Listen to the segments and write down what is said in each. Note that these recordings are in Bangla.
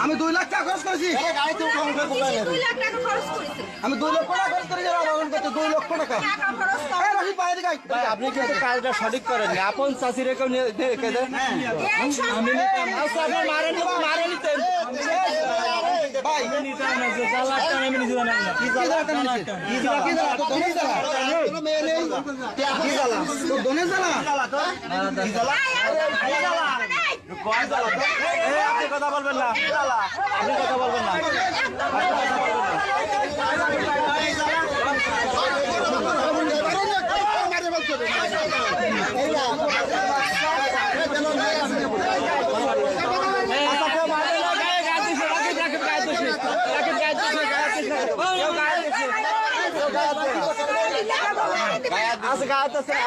আমি 2 লাখ টাকা খরচ করেছি। আমি 2 লক্ষ টাকা খরচ করেছি। 2 লক্ষ টাকা আপনি কিন্তু কাজটা সঠিক করেন আপন চাষি রেখে আপনি কথা বলবেন না, আপনি কথা বলবেন না।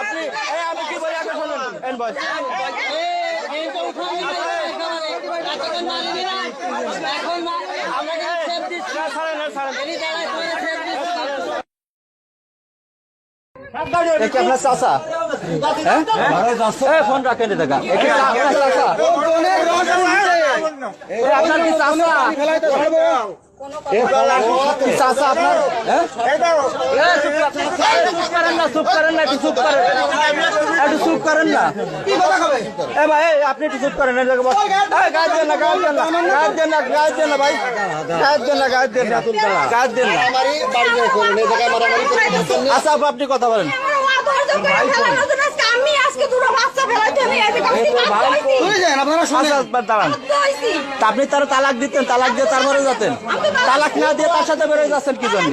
আপনি আমি কি বলি আপনি শুনুন আপনার চাষা ফোন রাখেন দেখা আপনার কি চাষা আপনি একটু চুপ করেন আচ্ছা আপনি কথা বলেন। আপনি তার তালাক দিতেন, তালাক দিয়ে তারপরে যেতেন, তালাক না দিয়ে তার সাথে বেরোয় যাচ্ছেন কি জন্য?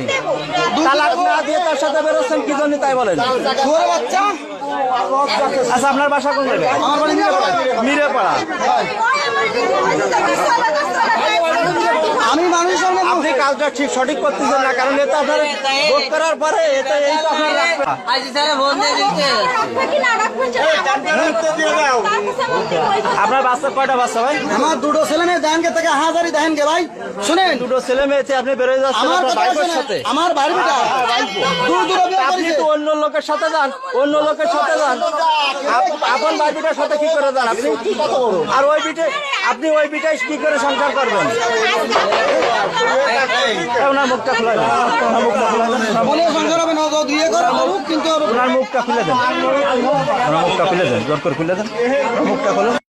তালাক না দিয়ে তার সাথে বেরোচ্ছেন কি জন্য তাই বলেন। আচ্ছা আপনার বাসা কোন জায়গায়? মিরেপাড়া। আমি মানুষ আপনি কাজটা ঠিক সঠিক করতেছেন না, কারণ এটা আপনার ভোট করার পরে এটা এই তো আপনার আপনার বাচ্চা কয়টা বাচ্চা ভাই? আমার 2টো ছেলে মেয়ে দেনকে থেকে হাজারি দেন গে ভাই। শুনেন 2টো ছেলে মেয়েছে আপনি বেরোয় যাচ্ছেন বাইকের সাথে। আমার বাড়ি বেটা আপনি তো অন্য লোকের সাথে যান, অন্য লোকের সাথে যান, আপন বাড়িটার সাথে কি করে যান আপনি? আর ওই বিটে আপনি ওই বিটায় কি করে সংসার করবেন? ওনার মুখটা খুলে দেন, ওনার মুখটা খুলে দেন, ওনার মুখটা খুলে দেন, ওনার মুখটা খুলে দেন, জোর করে খুলে দেন মুখটা খুলে।